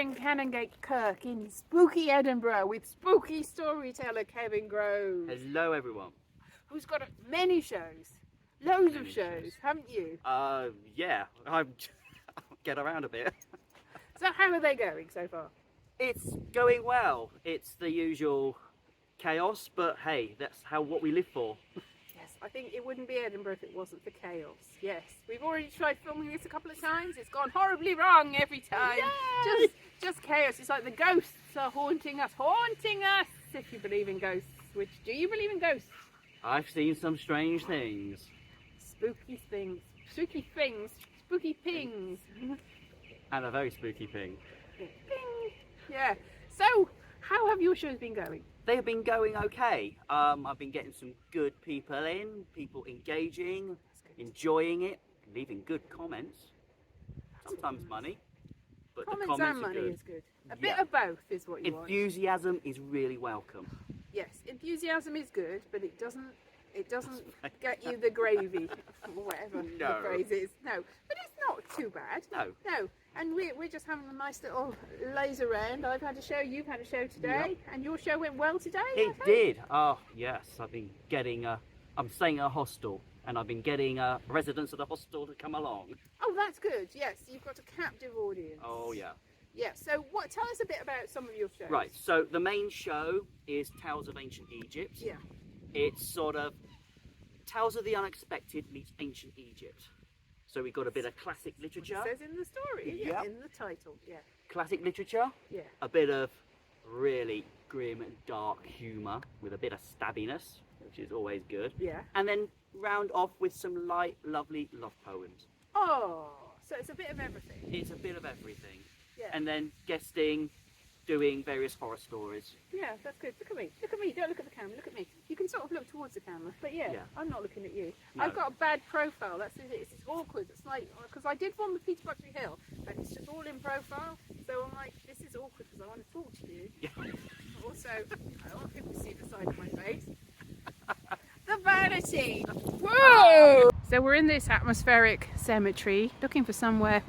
in Canongate Kirk in spooky Edinburgh with spooky storyteller Kevin Groves. Hello, everyone. Who's got many shows, loads of shows, haven't you? Yeah, I'll get around a bit. So how are they going so far? It's going well. It's the usual chaos, but hey, that's what we live for. Yes, I think it wouldn't be Edinburgh if it wasn't for chaos. Yes, we've already tried filming this a couple of times. It's gone horribly wrong every time. Yay! Just chaos. It's like the ghosts are haunting us, if you believe in ghosts. Which, do you believe in ghosts? I've seen some strange things. Spooky things. Spooky things. Spooky pings. And a very spooky thing. Ping. Yeah. So, how have your shows been going? They have been going okay. I've been getting some good people in, people engaging, enjoying it, leaving good comments. Sometimes money, but the comments and are money good. is good. A bit of both is what you want. Enthusiasm is really welcome. Yes, enthusiasm is good, but it doesn't get you the gravy, or whatever the phrase is. No, but it's not too bad. No. And we're just having a nice little laze around. I've had a show, you've had a show today, and your show went well today. It did. Oh yes, I've been getting. I'm staying at a hostel, and I've been getting residents of the hostel to come along. Oh, that's good. Yes, you've got a captive audience. Oh yeah. Yeah. So tell us a bit about some of your shows. Right. So the main show is Tales of Ancient Egypt. Yeah. It's sort of Tales of the Unexpected meets Ancient Egypt. So we've got a bit of classic literature. It says in the story, yeah. In the title, yeah. Classic literature. Yeah. A bit of really grim and dark humour with a bit of stabbiness, which is always good. Yeah. And then round off with some light, lovely love poems. Oh, so it's a bit of everything. It's a bit of everything. Yeah. And then guesting, doing various horror stories. Yeah, that's good. Look at me. Look at me. Don't look at the camera. Look at me. You can sort of look towards the camera. But yeah. I'm not looking at you. No. I've got a bad profile. That's it. It's awkward. It's like, because I did one with Peter Buckley Hill, and it's just all in profile. So I'm like, this is awkward because I want to talk to you. Yeah. Also, I don't want people to see the side of my face. The vanity. Whoa! So we're in this atmospheric cemetery, looking for somewhere,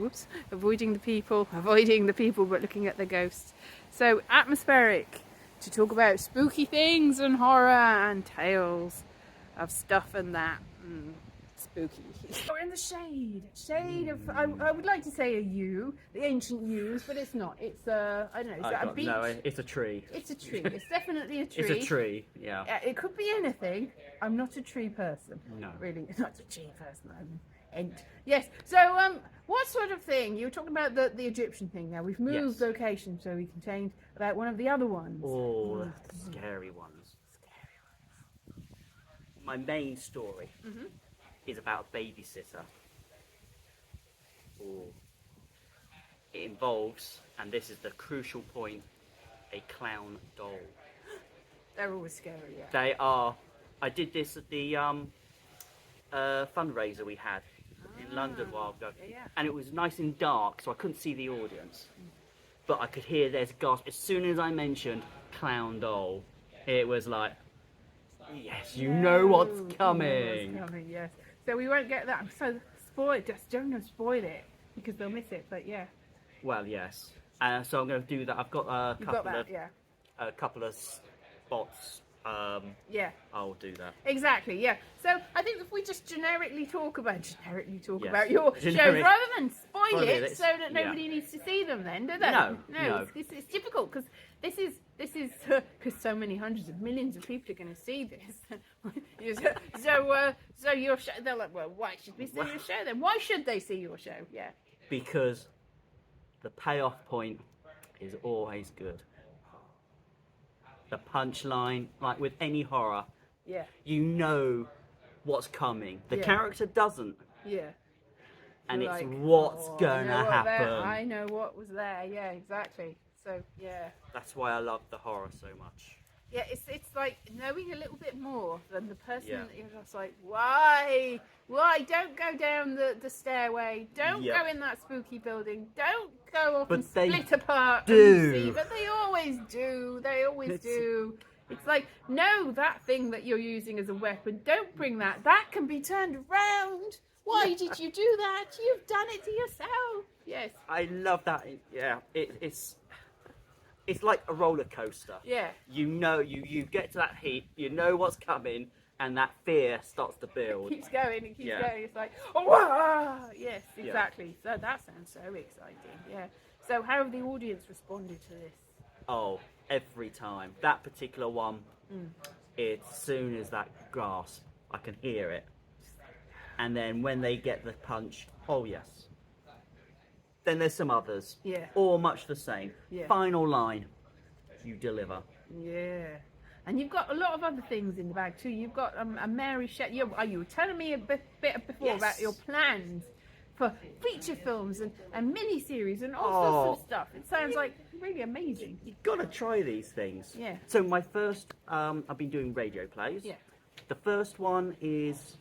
avoiding the people, but looking at the ghosts. So atmospheric, to talk about spooky things and horror and tales of stuff and that. Spooky. We're in the shade of, I would like to say a yew, the ancient yews, but it's not. It's I don't know, is that a beech? No, it's a tree. It's a tree. It's definitely a tree. It's a tree, yeah. It could be anything. I'm not a tree person. No. Really, not a tree person. I'm yes. So, what sort of thing? You were talking about the Egyptian thing. Now we've moved location, so we can change about one of the other ones. Oh, scary ones. My main story is about a babysitter. Oh. It involves, and this is the crucial point, a clown doll. They're always scary. Yeah. They are. I did this at the fundraiser we had in London a while ago, and it was nice and dark, so I couldn't see the audience, but I could hear their gasp as soon as I mentioned clown doll. It was like, yes, you know what's coming. You know what's coming, yes. So we won't get that. So just don't spoil it because they'll miss it. But yeah. Well, yes. So I'm going to do that. I've got a couple of spots. I'll do that. Exactly, yeah. So I think if we just generically talk about your shows Generic. rather than spoil it so that nobody needs to see them then, do they? No. It's difficult because this is because so many hundreds of millions of people are going to see this. So your show, they're like, well, why should we see your show then? Why should they see your show? Yeah. Because the payoff point is always good. The punchline, like with any horror, you know what's coming. The character doesn't. Yeah. And it's like, what's gonna happen. I know what was there. Yeah, exactly. So yeah. That's why I love the horror so much. Yeah, it's like knowing a little bit more than the person that you're just like, why? Don't go down the stairway. Don't go in that spooky building. Don't go off and split apart. But they always do. They always do. It's like, no, that thing that you're using as a weapon, don't bring that. That can be turned around. Why did you do that? You've done it to yourself. Yes. I love that. Yeah, it's it's like a roller coaster. Yeah. You know, you get to that heat, you know what's coming, and that fear starts to build. It keeps going and keeps Yeah. going. It's like, oh, wow! Yes, exactly. So that sounds so exciting. Yeah. So how have the audience responded to this? Oh, every time. That particular one, it's as soon as that gasp, I can hear it. And then when they get the punch, oh yes. Then there's some others. Yeah. All much the same. Yeah. Final line, you deliver. Yeah. And you've got a lot of other things in the bag too. You've got a Mary Shelley. You were telling me a bit before about your plans for feature films and mini-series and all sorts of stuff. It sounds like really amazing. You've got to try these things. Yeah. So my first, I've been doing radio plays. Yeah. The first one is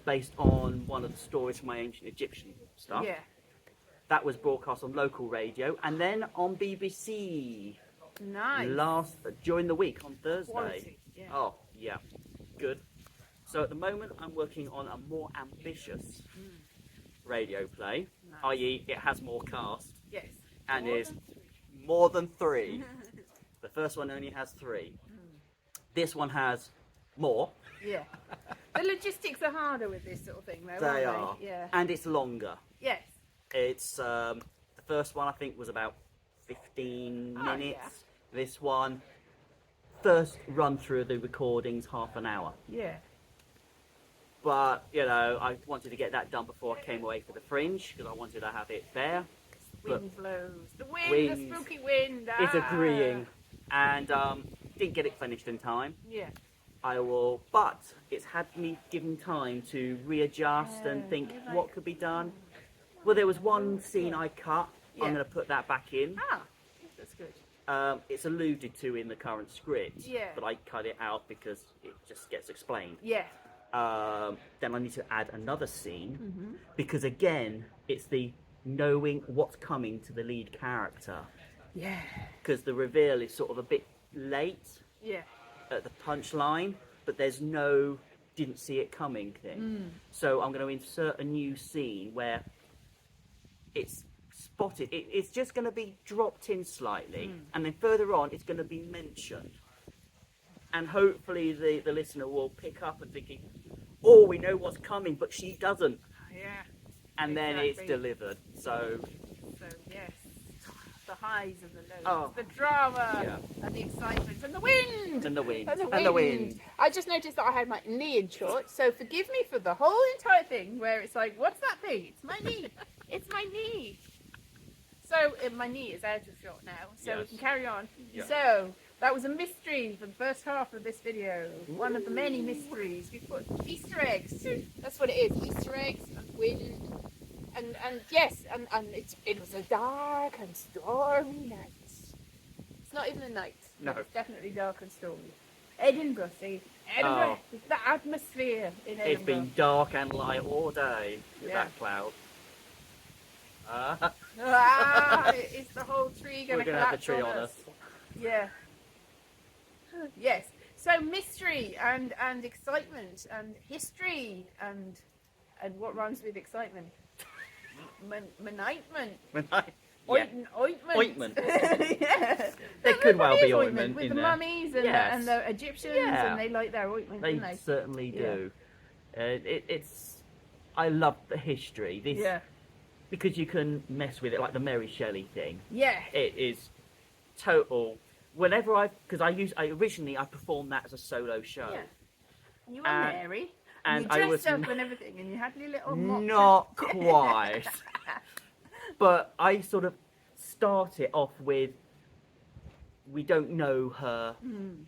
based on one of the stories from my ancient Egyptian stuff. Yeah. That was broadcast on local radio and then on BBC. Nice. During the week on Thursday. Quality, yeah. Oh yeah, good. So at the moment I'm working on a more ambitious radio play, Nice. i.e. it has more cast Yes. and More is than three. more than 3. The first one only has 3. This one has more. Yeah. The logistics are harder with this sort of thing, though, They aren't are. they? Yeah. And it's longer. Yes. It's the first one I think was about 15 Oh, minutes. yeah. This one, first run through the recordings, half an hour. Yeah. But, you know, I wanted to get that done before I came away for the Fringe, because I wanted to have it there. Wind blows. The wind, Wind the spooky wind. It's agreeing. And didn't get it finished in time. Yeah. But it's had me given time to readjust and think you're what like- could be done. Well, there was one scene I cut. Yeah. I'm going to put that back in. Ah, that's good. It's alluded to in the current script, Yeah. but I cut it out because it just gets explained. Yeah. Then I need to add another scene because again, it's the knowing what's coming to the lead character, Yeah. because the reveal is sort of a bit late Yeah. at the punchline, but there's no didn't see it coming thing. So I'm going to insert a new scene where it's spotted. It's just going to be dropped in slightly, and then further on it's going to be mentioned. And hopefully the listener will pick up and thinking, oh, we know what's coming, but she doesn't. Yeah. And then it's Exactly. delivered. So, So yes, the highs and the lows, Oh. the drama Yeah. and the excitement and the wind. and the wind. And the wind. I just noticed that I had my knee in short, so forgive me for the whole entire thing where it's like, what's that thing? It's my knee. It's my knee. So my knee is out of shot now, so we Yes. can carry on. Yeah. So that was a mystery for the first half of this video. One of the many mysteries. We put Easter eggs. That's what it is. Easter eggs and wind. And yes, and it was a dark and stormy night. It's not even a night. No. It's definitely dark and stormy. Edinburgh, see? Edinburgh. Oh. It's the atmosphere in Edinburgh. It's been dark and light all day with Yeah. that cloud. Is the whole tree going We're to going to have collapse the tree on us. Yeah. Yes. So mystery and excitement and history and what rhymes with excitement? Manightment. Yeah. Ointment. Ointment. Yeah. There could well is be ointment with in the there. mummies and, Yes. and the Egyptians, Yeah. and they like their ointment, They don't they? certainly Yeah. do. I love the history. This, Yeah. because you can mess with it, like the Mary Shelley thing. Yeah. It is total. Whenever because I originally performed that as a solo show. Yeah. And you were And- Mary. and you I dressed was up and everything, and you had your little mop. Not quite. But I sort of start it off with, we don't know her,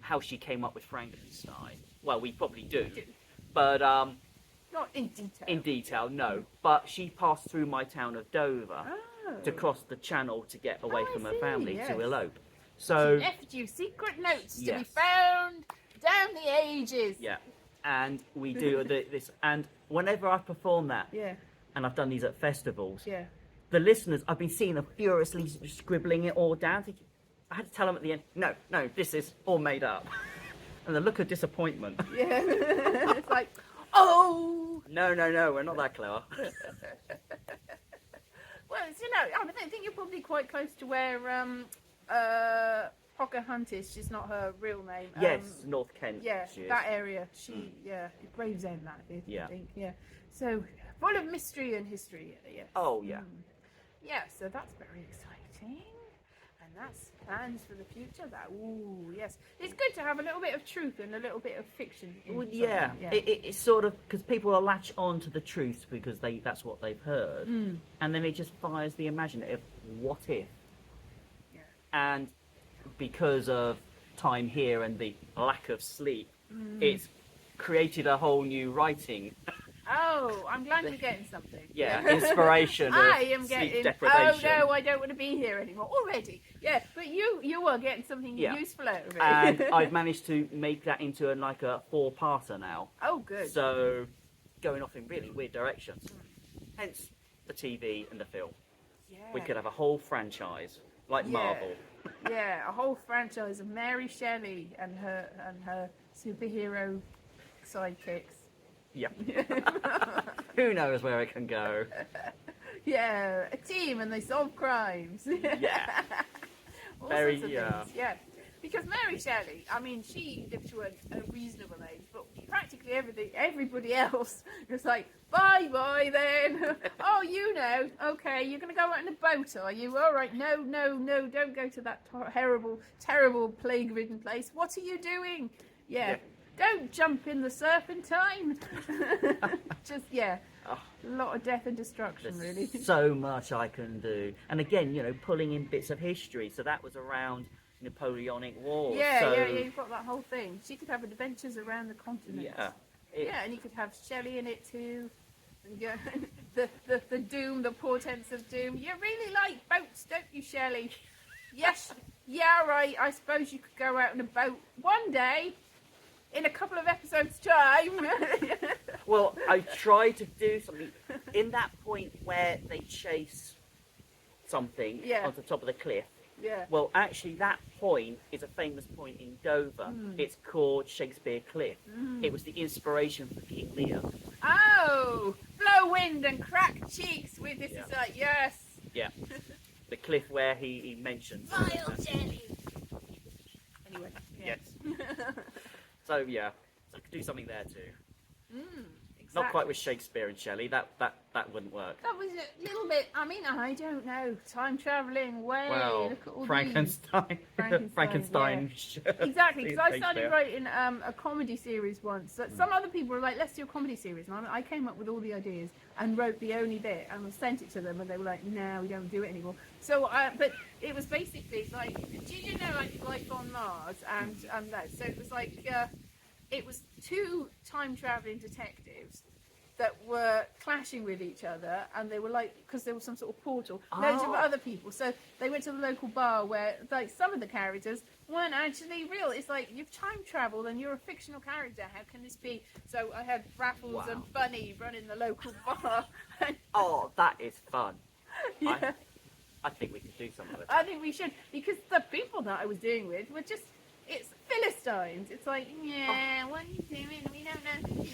how she came up with Frankenstein. Well, we probably do. But Not in detail. in detail, no. But she passed through my town of Dover Oh. to cross the channel to get away Oh, I from her see, family yes. to elope. She So, left you secret notes to be Yes. found down the ages. yeah. And we do this. And whenever I perform that, Yeah. and I've done these at festivals, Yeah. the listeners, I've been seeing them furiously scribbling it all down. Thinking, I had to tell them at the end, no, this is all made up. And the look of disappointment. Yeah. It's like, oh. No, we're not that clever. Well, I think you're probably quite close to where Pocahontas, she's not her real name. Yes, North Kent. Yeah, she is. that area. She, Gravesend, that is, Yeah. I think. Yeah. So full of mystery and history. Yes. Oh yeah. Yeah. So that's very exciting, and that's plans for the future. That yes, it's good to have a little bit of truth and a little bit of fiction. Well, yeah. It's sort of because people will latch on to the truth because that's what they've heard, and then it just fires the imaginative. What if? Yeah. And because of time here and the lack of sleep, it's created a whole new writing. Oh, I'm glad you're getting something. Yeah, inspiration. I am sleep getting. deprivation. Oh no, I don't want to be here anymore already. Yeah, but you are getting something useful out of it. And I've managed to make that into a 4-parter now. Oh, good. So going off in really weird directions. Hence the TV and the film. Yeah. We could have a whole franchise like Marvel. Yeah, a whole franchise of Mary Shelley and her superhero sidekicks. Yeah. Who knows where it can go? Yeah, a team and they solve crimes. Yeah. All Very, sorts of things. Yeah. Because Mary Shelley, I mean, she lived to a reasonable age, but practically everybody else was like, bye then. Oh, okay, you're going to go out in a boat, are you? All right, no, don't go to that terrible plague-ridden place. What are you doing? Yeah. Don't jump in the serpentine. Just, a lot of death and destruction, There's really. so much I can do. And again, pulling in bits of history. So that was around Napoleonic Wars. Yeah, you've got that whole thing. She could have adventures around the continent. Yeah. And you could have Shelley in it too. And the doom, the portents of doom. You really like boats, don't you, Shelley? Yes. Yeah, right. I suppose you could go out in a boat one day. In a couple of episodes' time. Well, I tried to do something in that point where they chase something on the top of the cliff. Yeah. Well, actually, that point is a famous point in Dover. It's called Shakespeare Cliff. It was the inspiration for King Lear. Oh, blow wind and crack cheeks with this. Is like yes. Yeah. The cliff where he mentions. Vile Shelley. Anyway. Yes. So yeah, I could do something there too. Exactly. Not quite with Shakespeare and Shelley. That wouldn't work. That was a little bit. I mean, I don't know. Time traveling way. Well, look at all Frankenstein. Frankenstein. Yeah. Exactly, because I started writing a comedy series once. So some other people were like, "Let's do a comedy series," and I came up with all the ideas and wrote the only bit and sent it to them, and they were like, "No, we don't do it anymore." So, but it was basically like, did you know like Life on Mars and that? So it was like. It was 2 time-traveling detectives that were clashing with each other, and they were like, because there was some sort of portal, loads of other people. So they went to the local bar where, like, some of the characters weren't actually real. It's like, you've time-traveled and you're a fictional character. How can this be? So I had Raffles and Bunny running the local bar. Oh, that is fun. Yeah. I think we could do something with it. I think we should, because the people that I was doing with were just... It's Philistines. It's like, what are you doing? We don't know.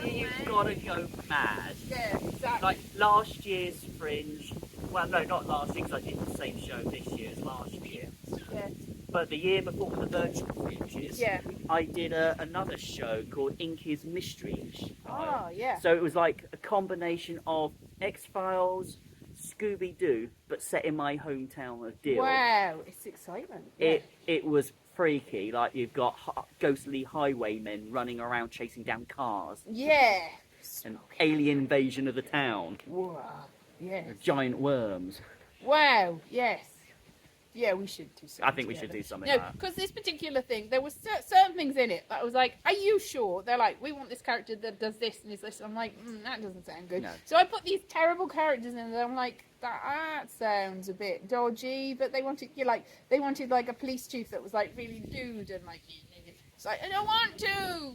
You've got to go mad. Yeah, exactly. Like last year's Fringe. Well, no, not last year, because I did the same show this year as last year. Yeah. But the year before the virtual Fringes, I did another show called Inky's Mystery. Oh, yeah. So it was like a combination of X-Files, Scooby-Doo, but set in my hometown of Deal. Wow, it's excitement. Yeah. It was freaky. Like you've got ghostly highwaymen running around chasing down cars. Yeah. An alien invasion of the town. Wow. Yes. Giant worms. Wow. Yes. Yeah, we should do something. I think we should do something No, like that. because this particular thing, there was certain things in it that I was like, are you sure? They're like, we want this character that does this and this. I'm like, that doesn't sound good. No. So I put these terrible characters in there. I'm like, that sounds a bit dodgy. But they wanted like a police chief that was like really lewd and like, it's like, I don't want to.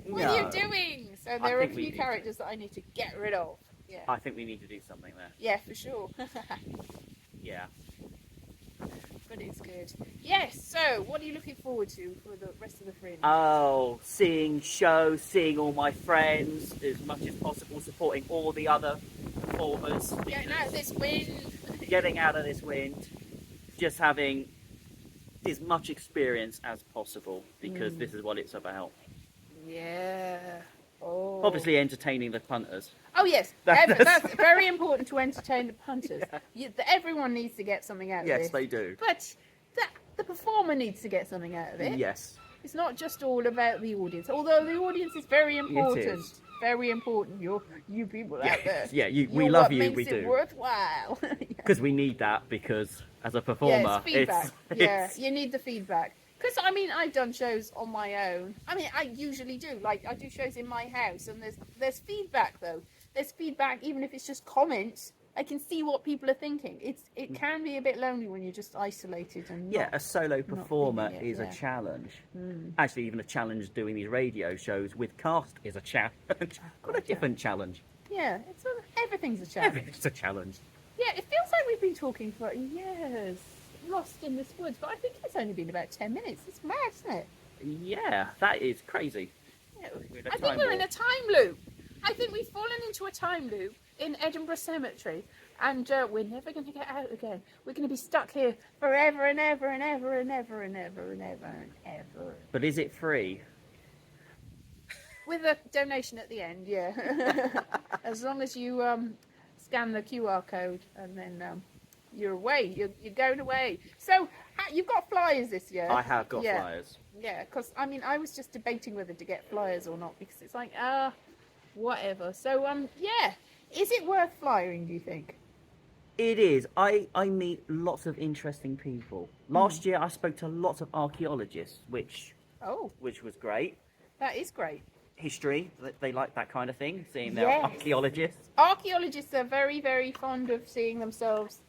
What are you doing? So there are a few characters that I need to get rid of. Yeah. I think we need to do something there. Yeah, for sure. Yeah. But it's good. Yes, so what are you looking forward to for the rest of the Fringe? Oh, seeing shows, seeing all my friends as much as possible, supporting all the other performers. Getting out of this wind. Getting out of this wind. just having as much experience as possible, because this is what it's about. Yeah. Oh. Obviously entertaining the punters. Oh yes, that's very important to entertain the punters. Everyone needs to get something out of this. Yes, they do. But the performer needs to get something out of it. Yes. It's not just all about the audience, although the audience is very important. It is. Very important. You people out there. Yeah, we You're love what you. makes We it do. Worthwhile. Because we need that, because as a performer, it's feedback. Yeah, it's you need the feedback. Because I mean, I've done shows on my own. I mean, I usually do. Like, I do shows in my house, and there's feedback though. There's feedback, even if it's just comments. I can see what people are thinking. It can be a bit lonely when you're just isolated and a solo performer it, is a challenge. Actually, even a challenge doing these radio shows with cast is a challenge. Got a different challenge. Yeah, everything's a challenge. Everything's a challenge. Yeah, it feels like we've been talking for years, lost in this woods, but I think it's only been about 10 minutes. It's mad, isn't it? Yeah, that is crazy. Yeah, I think we're in a time loop. I think we've fallen into a time loop in Edinburgh Cemetery, and we're never going to get out again. We're going to be stuck here forever and ever and ever and ever and ever and ever and ever. But is it free? With a donation at the end, yeah. As long as you scan the QR code, and then you're away. You're going away. So you've got flyers this year. I have got flyers. Yeah, because I mean, I was just debating whether to get flyers or not, because it's like whatever. So yeah, is it worth flying, do you think? It is. I meet lots of interesting people. Last year I spoke to lots of archaeologists, which was great. That is great. History, they like that kind of thing, seeing their archaeologists. Archaeologists are very, very fond of seeing themselves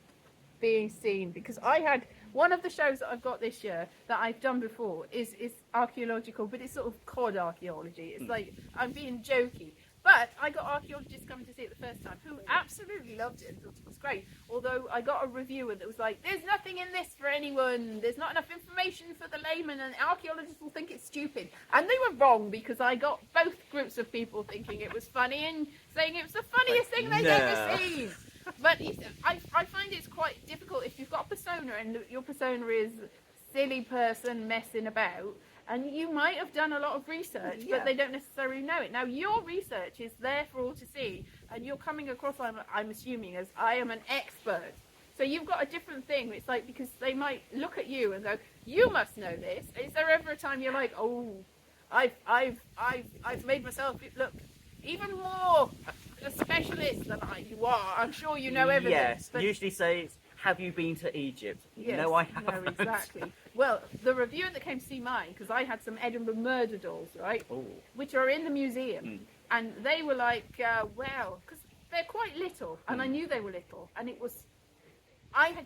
being seen, because I had one of the shows that I've got this year that I've done before is archaeological, but it's sort of cod archaeology. It's like, I'm being jokey. But I got archaeologists coming to see it the first time who absolutely loved it and thought it was great. Although I got a reviewer that was like, there's nothing in this for anyone. There's not enough information for the layman, and archaeologists will think it's stupid. And they were wrong, because I got both groups of people thinking it was funny and saying it was the funniest thing they'd ever seen. But I find it's quite difficult if you've got a persona and your persona is silly person messing about. And you might have done a lot of research, but they don't necessarily know it. Now, your research is there for all to see, and you're coming across, I'm assuming, as I am an expert. So you've got a different thing. It's like, because they might look at you and go, you must know this. Is there ever a time you're like, oh, I've made myself look even more a specialist than you are? I'm sure you know everything. Yes, but usually say, have you been to Egypt? Yes, no, I haven't. No, exactly. Well, the reviewer that came to see mine, because I had some Edinburgh murder dolls, right? Ooh. Which are in the museum. And they were like, well, because they're quite little, and I knew they were little, and it was,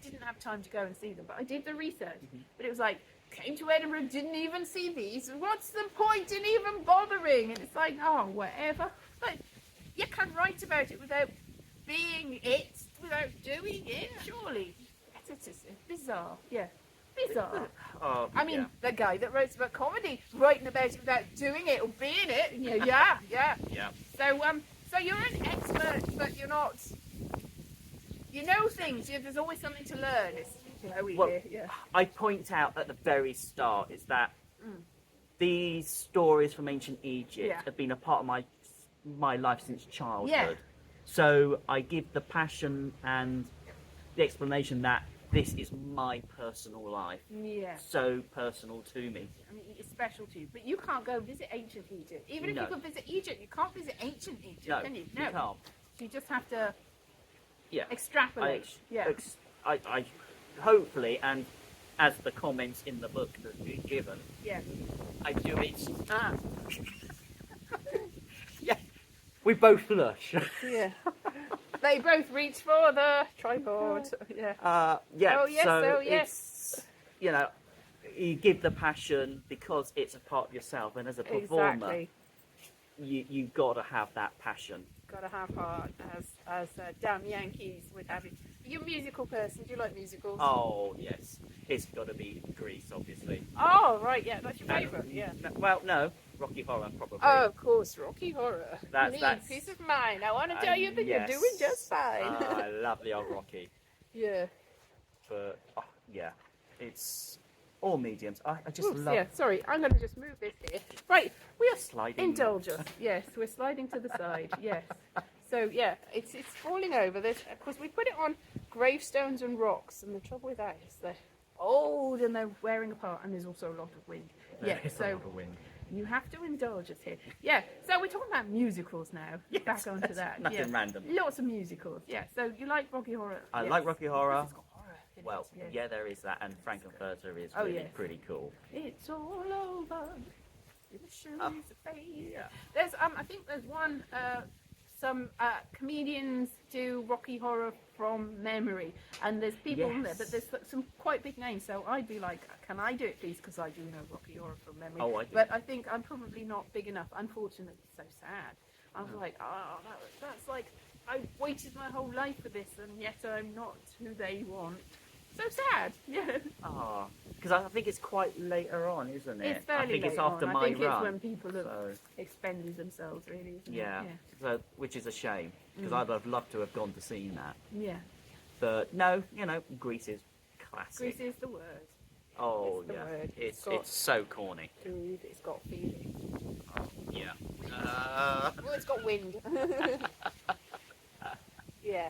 didn't have time to go and see them, but I did the research. But it was like, came to Edinburgh, didn't even see these. What's the point in even bothering? And it's like, oh, whatever. But you can write about it without being it, without doing it, surely. It's bizarre, yeah. Bizarre. I mean, the guy that writes about comedy, writing about it without doing it or being it, yeah. So you're an expert, but you're not. You know things. There's always something to learn. It's here. Yeah. I point out at the very start is that these stories from ancient Egypt have been a part of my life since childhood. Yeah. So I give the passion and the explanation that this is my personal life. Yeah. So personal to me. I mean, it's special to you. But you can't go visit ancient Egypt. Even if you could visit Egypt, you can't visit ancient Egypt, can you? No. You can't. So you just have to extrapolate. I hopefully, and as the comments in the book that we've given, I do it. Yeah. We both flush. Yeah. They both reach for the tripod. Yeah. Oh yes. So yes. It's, you give the passion because it's a part of yourself, and as a performer, you've got to have that passion. Got to have heart, as damn Yankees would have it. Are you a musical person? Do you like musicals? Oh yes, it's got to be Grease, obviously. Oh right, yeah, that's your favourite. Yeah. Well, no, Rocky Horror probably. Oh, of course, Rocky Horror. That's peace of mind. I want to tell you that you're doing just fine. I love the old Rocky. Yeah. but yeah, it's all mediums. I just Oops, love yeah, sorry, I'm going to just move this here. Right, we are sliding. Indulge us. Yes, we're sliding to the side. Yes. So yeah, it's falling over. Because we put it on gravestones and rocks, and the trouble with that is they're old and they're wearing apart, and there's also a lot of wind. There Yeah, is so a lot of wind. you have to indulge us here. Yeah, so we're talking about musicals now. Yes, Back onto that. nothing yeah. random. Lots of musicals. Yeah. So you like Rocky Horror? I Yes. like Rocky Horror. It's got horror in it, Well, yes. yeah, there is that, and Frankenfurter is Oh, really yes. pretty cool. It's all over. It's a face. Yeah. There's I think there's one some comedians do Rocky Horror from memory, and there's people in there, but there's some quite big names. So I'd be like, can I do it, please? Because I do know Rocky Horror from memory. Oh, I do. But I think I'm probably not big enough. Unfortunately, it's so sad. I was like, that's like I waited my whole life for this, and yet I'm not who they want. So sad. Yeah. Ah, because I think it's quite later on, isn't it? It's fairly I think it's late after on. my I think run. it's when people have so, expended themselves, really. Isn't yeah, It? so which is a shame because I'd have loved to have gone to see that. Yeah. But no, Grease is classic. Grease is the word. Oh It's the yeah, word. it's got so corny. groove, it's got feeling. Yeah. Well, it's got wind. Yeah.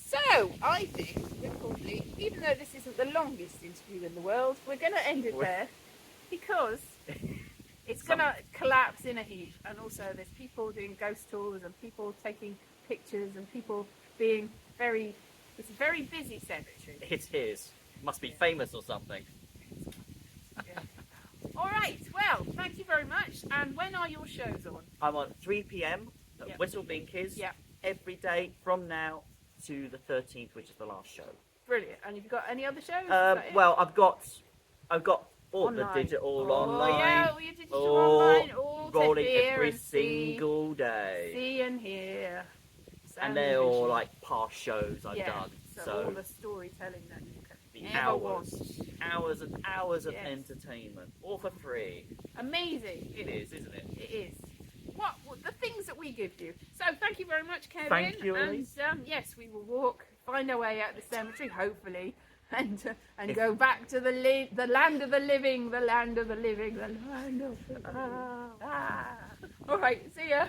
So, I think we're probably, even though this isn't the longest interview in the world, we're going to end it there because it's going to collapse in a heap. And also there's people doing ghost tours and people taking pictures and people being it's a very busy cemetery. It is. Must be famous or something. Yeah. All right, well, thank you very much. And when are your shows on? I'm on 3 p.m. at Yep. Whistle Binkies Yep. every day from now to the 13th, which is the last show. Brilliant. And have you got any other shows? Is that it? Well, I've got all Online. the digital Oh, online. yeah, all your digital all online, all to rolling hear every and see. single day. See and hear. Sound And they're all vision. like past shows I've done. So all the storytelling that you can the never want. hours and hours of Yes. entertainment, all for free. Amazing. It is, isn't it? It is. What the things that we give you. So thank you very much, Kevin. Thank you, And Elise. yes, we will find our way out of the cemetery, hopefully, and go back to the land of the living, the land of the living, the land of the. All right. See ya.